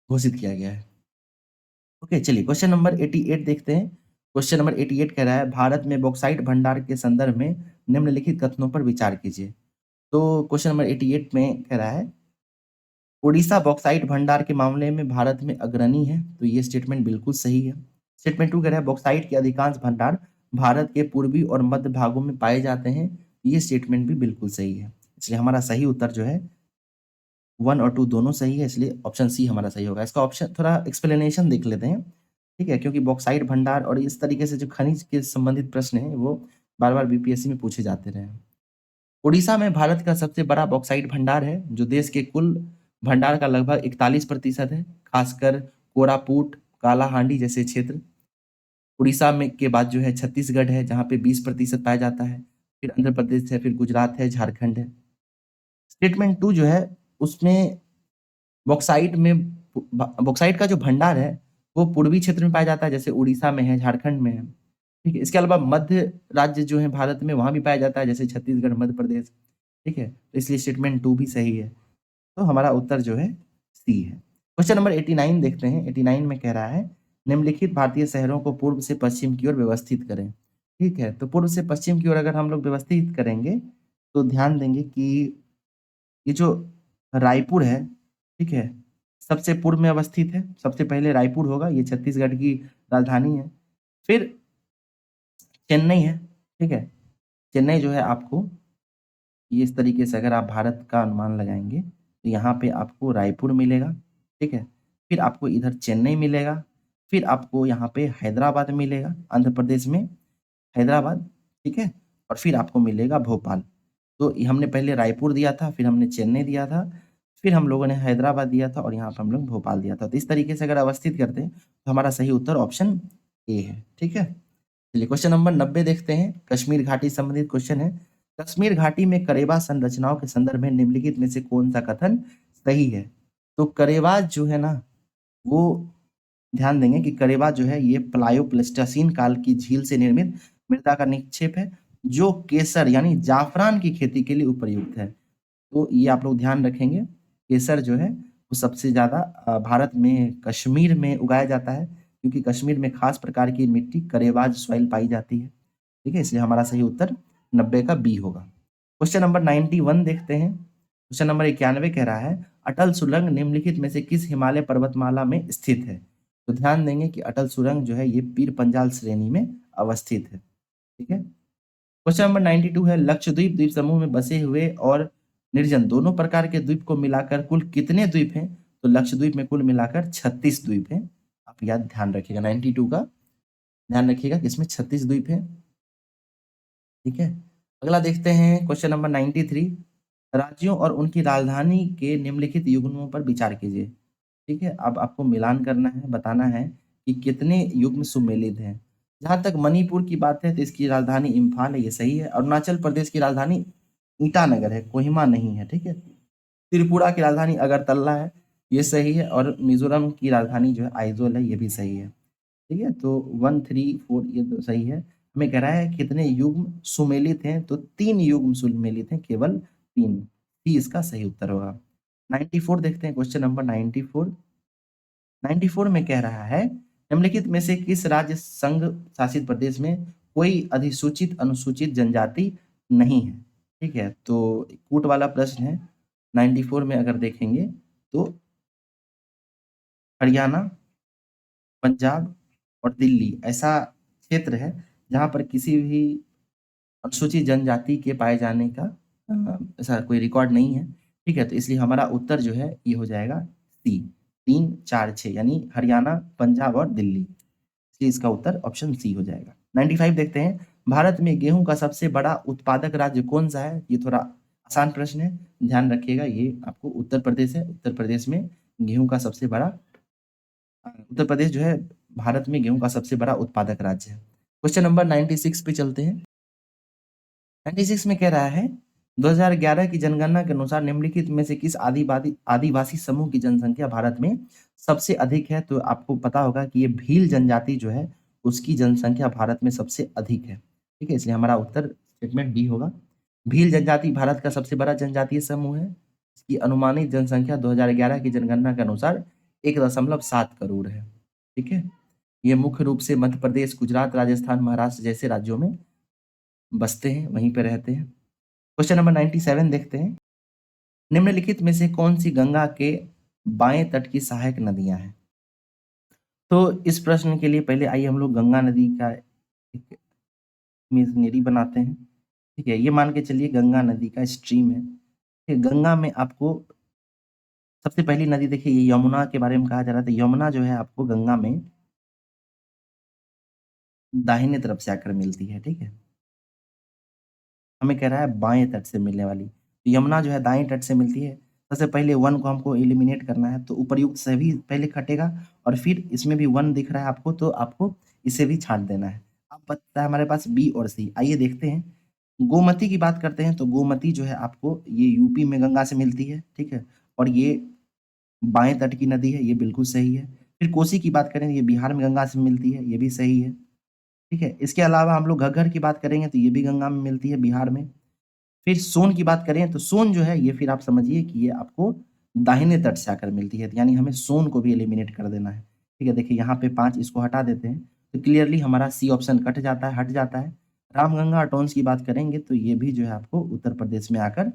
घोषित किया गया है। ओके, चलिए क्वेश्चन नंबर 88 देखते हैं। क्वेश्चन नंबर 88 कह रहा है भारत में बॉक्साइट भंडार के संदर्भ में निम्नलिखित कथनों पर विचार कीजिए। तो क्वेश्चन नंबर 88 में कह रहा है उड़ीसा बॉक्साइट भंडार के मामले में भारत में अग्रणी है, तो ये स्टेटमेंट बिल्कुल सही है। स्टेटमेंट 2 कह रहा है बॉक्साइट के अधिकांश भंडार भारत के पूर्वी और मध्य भागों में पाए जाते हैं, ये स्टेटमेंट भी बिल्कुल सही है। इसलिए हमारा सही उत्तर जो है 1 और 2 दोनों सही है, इसलिए ऑप्शन सी हमारा सही होगा। इसका ऑप्शन थोड़ा एक्सप्लेनेशन देख लेते हैं। ठीक है, क्योंकि बॉक्साइट भंडार और इस तरीके से जो खनिज के संबंधित प्रश्न हैं वो बार-बार बीपीएससी में पूछे जाते रहे हैं। उड़ीसा में भारत का सबसे बड़ा बॉक्साइट भंडार है जो देश के कुल भंडार का लगभग 41% है, खासकर कोरापुट, कालाहांडी जैसे क्षेत्र। उड़ीसा में के बाद जो है छत्तीसगढ़ है जहाँ पे 20% पाया जाता है, फिर आंध्र प्रदेश है, फिर गुजरात है, झारखंड है। स्टेटमेंट 2 जो है उसमें बॉक्साइट में बॉक्साइट का जो भंडार है वो पूर्वी क्षेत्र में पाया जाता है, जैसे उड़ीसा में है, झारखंड में है। ठीक है, इसके अलावा मध्य राज्य जो है भारत में वहाँ भी पाया जाता है, जैसे छत्तीसगढ़, मध्य प्रदेश। ठीक है, तो इसलिए स्टेटमेंट 2 भी सही है। तो हमारा उत्तर जो है सी है। क्वेश्चन नंबर 89 देखते हैं। 89 में कह रहा है निम्नलिखित भारतीय शहरों को पूर्व से पश्चिम की ओर व्यवस्थित करें। ठीक है, तो पूर्व से पश्चिम की ओर अगर हम लोग व्यवस्थित करेंगे तो ध्यान देंगे कि ये जो रायपुर है, ठीक है, सबसे पूर्व में अवस्थित है। सबसे पहले रायपुर होगा, ये छत्तीसगढ़ की राजधानी है। फिर चेन्नई है। ठीक है, चेन्नई जो है आपको ये इस तरीके से अगर आप भारत का अनुमान लगाएंगे तो यहाँ पे आपको रायपुर मिलेगा। ठीक है, फिर आपको इधर चेन्नई मिलेगा, फिर आपको यहाँ पे हैदराबाद मिलेगा, आंध्र प्रदेश में हैदराबाद। ठीक है, और फिर आपको मिलेगा भोपाल। तो ये हमने पहले रायपुर दिया था, फिर हमने चेन्नई दिया था, फिर हम लोगों ने हैदराबाद दिया था और यहाँ पे हम लोग भोपाल दिया था। तो इस तरीके से अगर अवस्थित करते हैं तो हमारा सही उत्तर ऑप्शन ए है। ठीक है, चलिए क्वेश्चन नंबर 90 देखते हैं। कश्मीर घाटी संबंधित क्वेश्चन है। कश्मीर घाटी में करेबा संरचनाओं के संदर्भ में निम्नलिखित में से कौन सा कथन सही है? तो करेबा जो है ना वो ध्यान देंगे कि करेबा जो है ये प्लायोप्लास्टोसीन काल की झील से निर्मित मृदा का निक्षेप है जो केसर यानी जाफरान की खेती के लिए उपयुक्त है। तो ये आप लोग ध्यान रखेंगे, केसर जो है वो सबसे ज़्यादा भारत में कश्मीर में उगाया जाता है, क्योंकि कश्मीर में खास प्रकार की मिट्टी करेबाज सॉइल पाई जाती है। ठीक है, इसलिए हमारा सही उत्तर 90 का बी होगा। क्वेश्चन नंबर 91 देखते हैं। क्वेश्चन नंबर 91 कह रहा है, अटल सुरंग निम्नलिखित में से किस हिमालय पर्वतमाला में स्थित है? तो ध्यान देंगे कि अटल सुरंग जो है ये पीर पंजाल श्रेणी में अवस्थित है। ठीक है। क्वेश्चन नंबर 92 है, लक्षद्वीप द्वीप समूह में बसे हुए और निर्जन दोनों प्रकार के द्वीप को मिलाकर कुल कितने द्वीप हैं? तो लक्षद्वीप में कुल मिलाकर 36 द्वीप हैं। आप याद ध्यान रखिएगा, 92 का ध्यान रखिएगा कि इसमें 36 द्वीप हैं। ठीक है। अगला देखते हैं क्वेश्चन नंबर 93, राज्यों और उनकी राजधानी के निम्नलिखित युग्मों पर विचार कीजिए। ठीक है, अब आपको मिलान करना है, बताना है कि कितने युग्म सुमेलित हैं। जहाँ तक मणिपुर की बात है तो इसकी राजधानी इम्फाल है, ये सही है। अरुणाचल प्रदेश की राजधानी ईटानगर है, कोहिमा नहीं है। ठीक है। त्रिपुरा की राजधानी अगरतला है, ये सही है। और मिजोरम की राजधानी जो है आइजोल है, ये भी सही है। ठीक है, तो 1, 3, 4 ये तो सही है। हमें कह रहा है कितने युग्म सुमेलित हैं, तो 3 युग्म सुमेलित हैं, केवल 3 ही इसका सही उत्तर होगा। 94 देखते हैं, क्वेश्चन नंबर 94। 94 में कह रहा है, निम्नलिखित में से किस राज्य संघ शासित प्रदेश में कोई अधिसूचित अनुसूचित जनजाति नहीं है? ठीक है, तो कूट वाला प्रश्न है। 94 में अगर देखेंगे तो हरियाणा, पंजाब और दिल्ली ऐसा क्षेत्र है जहाँ पर किसी भी अनुसूचित जनजाति के पाए जाने का ऐसा कोई रिकॉर्ड नहीं है। ठीक है, तो इसलिए हमारा उत्तर जो है ये हो जाएगा सी, 3, 4, 6 यानी हरियाणा, पंजाब और दिल्ली। इसलिए इसका उत्तर ऑप्शन सी हो जाएगा। 95 देखते हैं, भारत में गेहूं का सबसे बड़ा उत्पादक राज्य कौन सा है? ये थोड़ा आसान प्रश्न है, ध्यान रखिएगा। ये आपको उत्तर प्रदेश है। उत्तर प्रदेश में गेहूं का सबसे बड़ा उत्तर प्रदेश जो है भारत में गेहूं का सबसे बड़ा उत्पादक राज्य है। क्वेश्चन नंबर 96 पे चलते हैं। 96 में कह रहा है, 2011 की जनगणना के अनुसार निम्नलिखित में से किस आदिवादी आदिवासी समूह की जनसंख्या भारत में सबसे अधिक है? तो आपको पता होगा कि ये भील जनजाति जो है उसकी जनसंख्या भारत में सबसे अधिक है। ठीक है, इसलिए हमारा उत्तर स्टेटमेंट डी होगा। भील जनजाति भारत का सबसे बड़ा जनजातीय समूह है। इसकी अनुमानित जनसंख्या 2011 की जनगणना के अनुसार 1.7 करोड़ है। ठीक है, ये मुख्य रूप से मध्य प्रदेश, गुजरात, राजस्थान, महाराष्ट्र जैसे राज्यों में बसते हैं, वहीं पे रहते हैं। क्वेश्चन नंबर 97 देखते हैं, निम्नलिखित में से कौन सी गंगा के बाएं तट की सहायक नदियां हैं? तो इस प्रश्न के लिए पहले आइए हम लोग गंगा नदी का एक इमेजिनरी बनाते हैं। ठीक है, ये मान के चलिए गंगा नदी का स्ट्रीम है। ठीक है, गंगा में आपको सबसे पहली नदी देखिए, ये यमुना के बारे में कहा जा रहा था। यमुना जो है आपको गंगा में दाहिने तरफ से आकर मिलती है। ठीक है, हमें कह रहा है बाएं तट से मिलने वाली, तो यमुना जो है दाएं तट से मिलती है। सबसे पहले 1 को हमको एलिमिनेट करना है, तो उपर्युक्त सभी पहले कटेगा और फिर इसमें भी 1 दिख रहा है आपको, तो आपको इसे भी छांट देना है। अब बचता है हमारे पास बी और सी। आइए देखते हैं, गोमती की बात करते हैं। तो गोमती जो है आपको ये यूपी में गंगा से मिलती है। ठीक है, और ये बाएं तट की नदी है, ये बिल्कुल सही है। फिर कोसी की बात करें, ये बिहार में गंगा से मिलती है, ये भी सही है। ठीक है, इसके अलावा हम लोग घग्गर की बात करेंगे तो ये भी गंगा में मिलती है, बिहार में। फिर सोन की बात करें तो सोन जो है ये फिर आप समझिए कि ये आपको दाहिने तट से आकर मिलती है, यानी हमें सोन को भी एलिमिनेट कर देना है। ठीक है, देखिए यहाँ पे 5 इसको हटा देते हैं, तो क्लियरली हमारा सी ऑप्शन कट जाता है, हट जाता है। रामगंगा और टोन्स की बात करेंगे तो ये भी जो है आपको उत्तर प्रदेश में आकर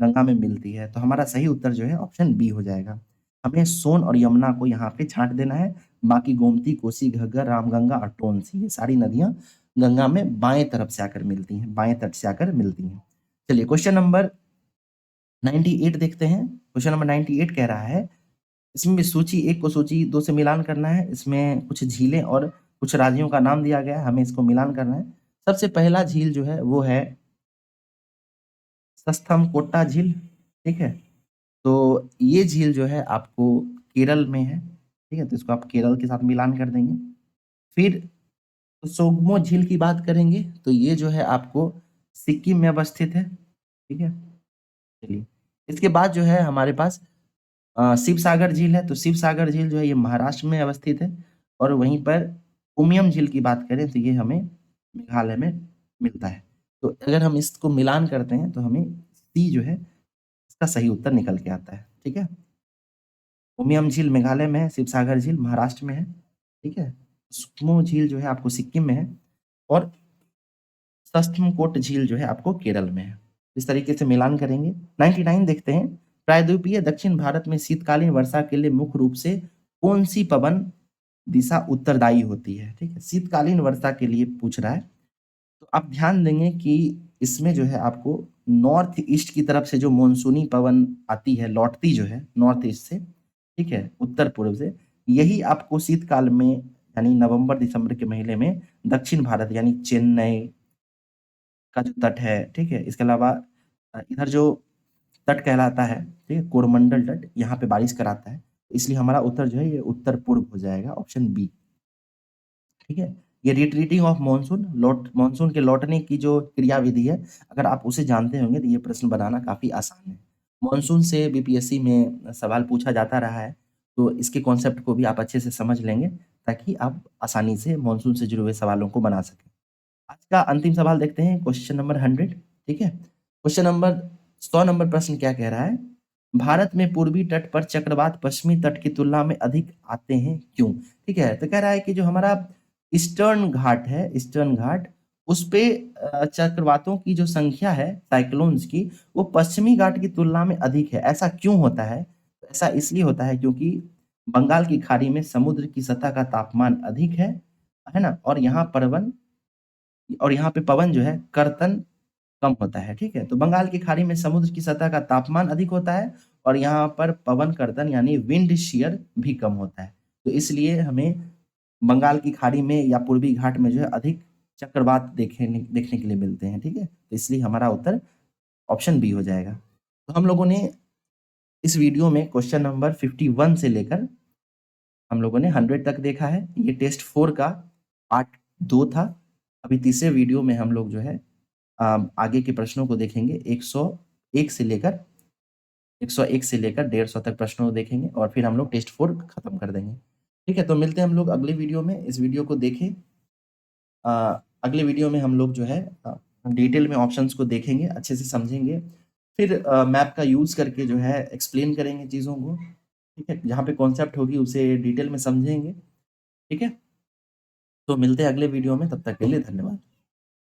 गंगा में मिलती है, तो हमारा सही उत्तर जो है ऑप्शन बी हो जाएगा। हमें सोन और यमुना को यहाँ पे छांट देना है, बाकी गोमती, कोसी, घग्गर, रामगंगा और टोन्स ये सारी नदियां गंगा में बाएं तरफ से आकर मिलती हैं, बाएं तट से आकर मिलती हैं। चलिए क्वेश्चन नंबर 98 देखते हैं। क्वेश्चन नंबर 98 कह रहा है, इसमें भी सूची 1 को सूची 2 से मिलान करना है। इसमें कुछ झीलें और कुछ राज्यों का नाम दिया गया है, हमें इसको मिलान करना है। सबसे पहला झील जो है वो है सस्थमकोट्टा झील। ठीक है, तो ये झील जो है आपको केरल में है। ठीक है, तो इसको आप केरल के साथ मिलान कर देंगे। फिर सोगमो झील की बात करेंगे तो ये जो है आपको सिक्किम में अवस्थित है। ठीक है, चलिए इसके बाद जो है हमारे पास शिव सागर झील है। तो शिव सागर झील जो है ये महाराष्ट्र में अवस्थित है। और वहीं पर उमियम झील की बात करें तो ये हमें मेघालय में मिलता है। तो अगर हम इसको मिलान करते हैं तो हमें सी जो है इसका सही उत्तर निकल के आता है। ठीक है, उमियम झील मेघालय में है, शिवसागर झील महाराष्ट्र में है, ठीक है। सुकमो झील जो है आपको सिक्किम में है और सस्थमकोट झील जो है आपको केरल में है। इस तरीके से मिलान करेंगे। 99 देखते हैं। प्रायद्वीपीय दक्षिण भारत में शीतकालीन वर्षा के लिए मुख्य रूप से कौन-सी पवन दिशा उत्तरदायी होती है? ठीक है, शीतकालीन वर्षा के लिए पूछ रहा है। तो आप ध्यान देंगे कि इसमें जो है आपको नॉर्थ ईस्ट की तरफ से जो मानसूनी पवन आती है, लौटती जो है नॉर्थ ईस्ट से, ठीक है, उत्तर पूर्व से, यही आपको शीतकाल में यानी नवंबर-दिसंबर के महीने में दक्षिण भारत यानी चेन्नई का जो तट है, ठीक है? इसके अलावा इधर जो तट कहलाता है, ठीक है? कोरोमंडल तट, यहाँ पे बारिश कराता है। इसलिए हमारा उत्तर जो है ये उत्तर पूर्व हो जाएगा, ऑप्शन बी, ठीक है? ये रिट्रीटिंग ऑफ मानसून मानसून के लौटने की जो क्रियाविधि है, अगर आप उसे जानते होंगे तो ये प्रश्न बनाना काफ़ी आसान है। मानसून से बीपीएससी में सवाल पूछा जाता रहा है, तो इसके कॉन्सेप्ट को भी आप अच्छे से समझ लेंगे, ताकि आप आसानी से मानसून से जुड़े हुए सवालों को बना सकें। आज का अंतिम सवाल देखते हैं, क्वेश्चन नंबर 100, ठीक है? क्वेश्चन नंबर 100 नंबर प्रश्न क्या कह रहा है? भारत में पूर्वी तट पर चक्रवात पश्चिमी तट की तुलना में अधिक आते हैं, क्यों? ठीक है, तो कह रहा है कि जो हमारा ईस्टर्न घाट है, ईस्टर्न घाट, उसपे चक्रवातों की जो संख्या है, साइक्लोन्स की, वो पश्चिमी घाट की तुलना में अधिक है। ऐसा क्यों होता है? ऐसा इसलिए होता है क्योंकि बंगाल की खाड़ी में समुद्र की सतह का तापमान अधिक है ना? और यहाँ पे पवन जो है कर्तन कम होता है, ठीक है? तो बंगाल की खाड़ी में समुद्र की सतह का तापमान अधिक होता है और यहाँ पर पवन कर्तन यानी विंड शीयर भी कम होता है। तो इसलिए हमें बंगाल की खाड़ी में या पूर्वी घाट में जो है अधिक चक्रवात देखने के लिए मिलते हैं, ठीक है? तो इसलिए हमारा उत्तर ऑप्शन बी हो जाएगा। तो हम लोगों ने इस वीडियो में क्वेश्चन नंबर 51 से लेकर हम लोगों ने 100 तक देखा है। ये टेस्ट 4 का पार्ट 2 था। अभी तीसरे वीडियो में हम लोग जो है आगे के प्रश्नों को देखेंगे। 101 से लेकर 101 से लेकर 150 तक प्रश्नों को देखेंगे और फिर हम लोग टेस्ट 4 खत्म कर देंगे। ठीक है, तो मिलते हैं हम लोग अगले वीडियो में। इस वीडियो को देखें। अगले वीडियो में हम लोग जो है डिटेल में ऑप्शंस को देखेंगे, अच्छे से समझेंगे। फिर मैप का यूज़ करके जो है एक्सप्लेन करेंगे चीज़ों को। ठीक है, जहाँ पे कॉन्सेप्ट होगी उसे डिटेल में समझेंगे। ठीक है? तो मिलते हैं अगले वीडियो में, तब तक के लिए धन्यवाद।